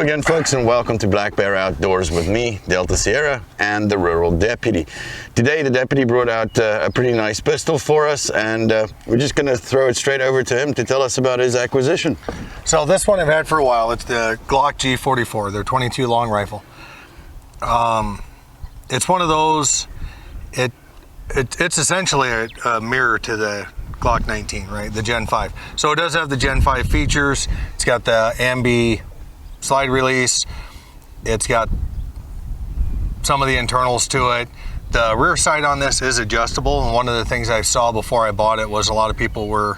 Hello again, folks, and welcome to Black Bear Outdoors with me, Delta Sierra, and the Rural Deputy. Today, the Deputy brought out a pretty nice pistol for us, and we're just going to throw it straight over to him to tell us about his acquisition. So this one I've had for a while. It's the Glock G44, their 22 long rifle. It's one of those, it's essentially a mirror to the Glock 19, right? The Gen 5. So it does have the Gen 5 features. It's got the ambi slide release. It's got some of the internals to it. The rear sight on this is adjustable, and one of the things I saw before I bought it was a lot of people were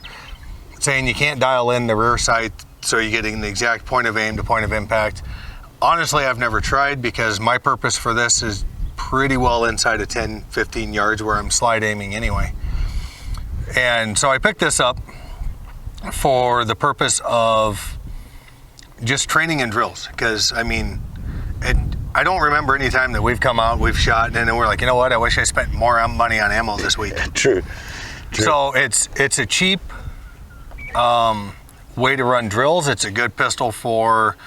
saying you can't dial in the rear sight so you're getting the exact point of aim to point of impact. Honestly, I've never tried because my purpose for this is pretty well inside of 10-15 yards where I'm slide aiming anyway. And so I picked this up for the purpose of just training and drills, because I mean, I don't remember any time that we've come out, we've shot, and then we're like, you know what, I wish I spent more money on ammo this week. True. So it's a cheap way to run drills. It's a good pistol for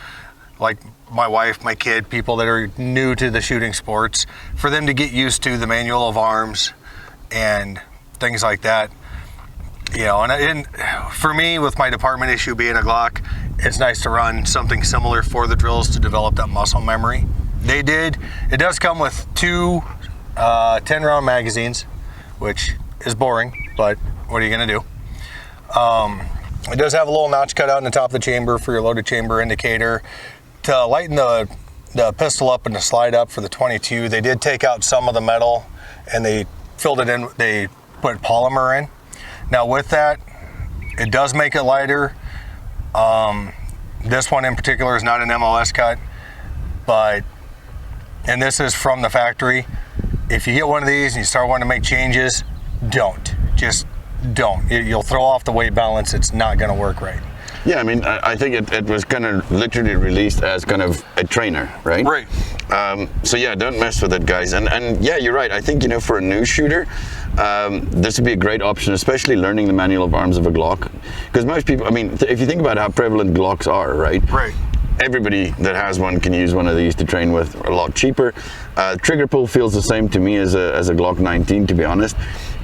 like my wife, my kid, people that are new to the shooting sports, for them to get used to the manual of arms and things like that. You know, and for me, with my department issue being a Glock, it's nice to run something similar for the drills to develop that muscle memory. It does come with two 10-round magazines, which is boring, but what are you gonna do? It does have a little notch cut out in the top of the chamber for your loaded chamber indicator. To lighten the pistol up and to slide up for the 22, they did take out some of the metal and they filled it in, they put polymer in. Now with that, it does make it lighter. This one in particular is not an MLS cut, and this is from the factory. If you get one of these and you start wanting to make changes, just don't. You'll throw off the weight balance. It's not gonna work right. Yeah, I mean, I think it was kind of literally released as kind of a trainer, right? Right. So yeah, don't mess with it, guys. And yeah, you're right. I think, you know, for a new shooter, this would be a great option, especially learning the manual of arms of a Glock. Because most people, I mean, if you think about how prevalent Glocks are, right? Right. Everybody that has one can use one of these to train with, a lot cheaper. Trigger pull feels the same to me as a Glock 19, to be honest.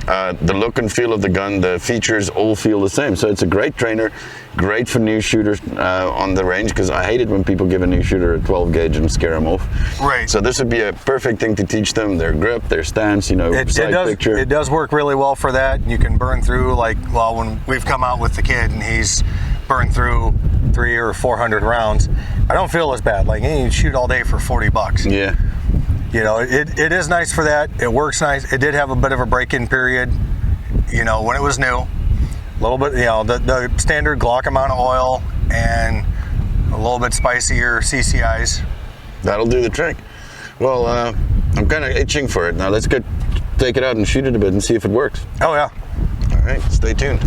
The look and feel of the gun, the features all feel the same. So it's a great trainer, great for new shooters on the range, because I hate it when people give a new shooter a 12 gauge and scare them off. Right. So this would be a perfect thing to teach them their grip, their stance, you know, picture. It does work really well for that. You can burn through, like, well, when we've come out with the kid and he's burned through 300 or 400 rounds, I don't feel as bad. Like, you shoot all day for $40. Yeah. You know, it is nice for that. It works nice. It did have a bit of a break-in period, you know, when it was new. A little bit, you know, the standard Glock amount of oil and a little bit spicier CCIs. That'll do the trick. Well, I'm kind of itching for it. Now let's take it out and shoot it a bit and see if it works. Oh, yeah. All right, stay tuned.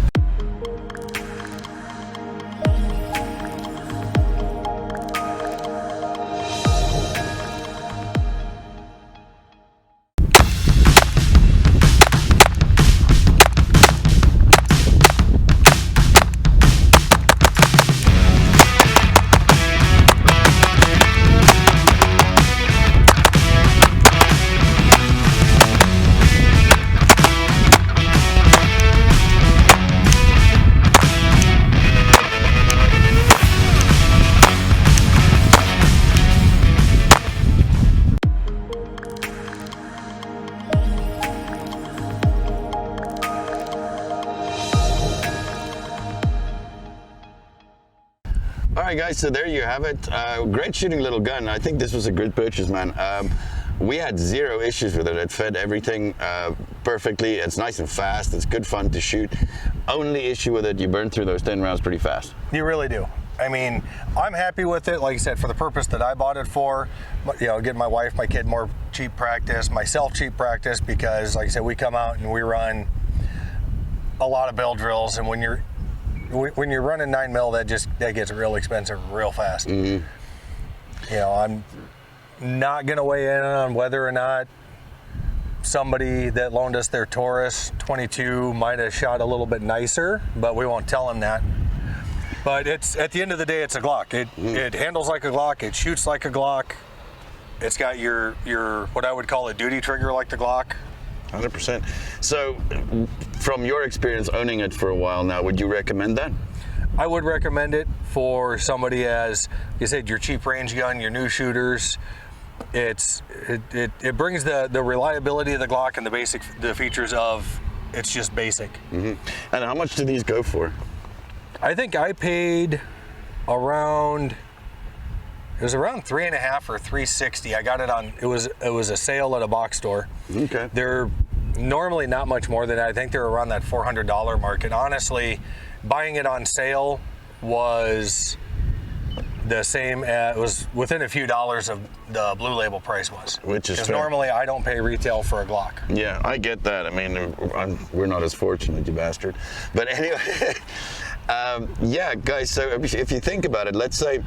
Alright guys, so there you have it. Great shooting little gun. I think this was a good purchase, man. We had zero issues with it. It fed everything perfectly. It's nice and fast. It's good fun to shoot. Only issue with it, you burn through those 10 rounds pretty fast. You really do. I mean, I'm happy with it. Like I said, for the purpose that I bought it for, you know, getting my wife, my kid more cheap practice, myself cheap practice, because like I said, we come out and we run a lot of bill drills, and when you're running 9mm, that gets real expensive real fast. Mm-hmm. You know, I'm not gonna weigh in on whether or not somebody that loaned us their Taurus 22 might have shot a little bit nicer, but we won't tell them that. But it's, at the end of the day, it's a Glock. It handles like a Glock. It shoots like a Glock. It's got your what I would call a duty trigger like the Glock. 100%. So, from your experience owning it for a while now, would you recommend that? I would recommend it for somebody, as you said, your cheap range gun, your new shooters. It brings the reliability of the Glock and the features of it's just basic. And how much do these go for? I think I paid around. It was around $3.50 or $3.60. I got it on. It was a sale at a box store. Okay. They're normally not much more than that. I think they're around that $400 mark. And honestly, buying it on sale was the same. It was within a few dollars of the Blue Label price was. Which is because fair. Normally I don't pay retail for a Glock. Yeah, I get that. I mean, we're not as fortunate, you bastard. But anyway, yeah, guys. So if you think about it, let's say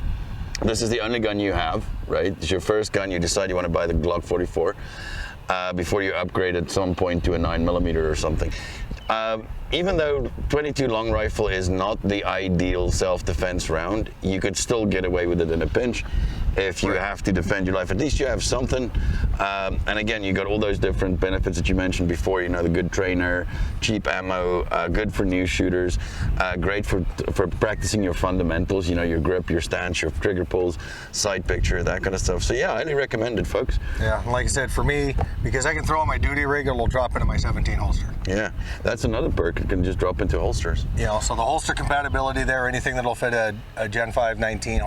this is the only gun you have, right? It's your first gun. You decide you want to buy the Glock 44 before you upgrade at some point to a 9mm or something. Even though 22 long rifle is not the ideal self-defense round, you could still get away with it in a pinch. If you have to defend your life, at least you have something. And again, you got all those different benefits that you mentioned before. You know, the good trainer, cheap ammo, good for new shooters, great for practicing your fundamentals. You know, your grip, your stance, your trigger pulls, sight picture, that kind of stuff. So yeah, highly recommended, folks. Yeah, like I said, for me, because I can throw on my duty rig, it'll drop into my 17 holster. Yeah, that's another perk. It can just drop into holsters. Yeah, so the holster compatibility there, anything that'll fit a Gen 5 19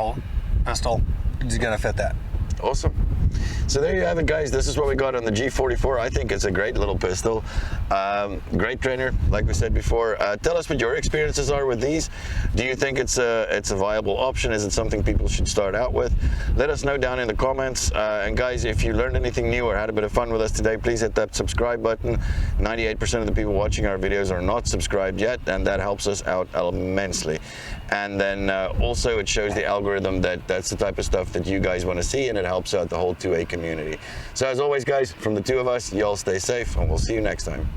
pistol is gonna fit that. Awesome. So there you have it, guys. This is what we got on the G44. I think it's a great little pistol. Great trainer, like we said before. Tell us what your experiences are with these. Do you think it's a viable option? Is it something people should start out with? Let us know down in the comments. And guys, if you learned anything new or had a bit of fun with us today, please hit that subscribe button. 98% of the people watching our videos are not subscribed yet, and that helps us out immensely. And then also it shows the algorithm that that's the type of stuff that you guys want to see, and it helps out the whole 2A community. So as always, guys, from the two of us, y'all stay safe, and we'll see you next time.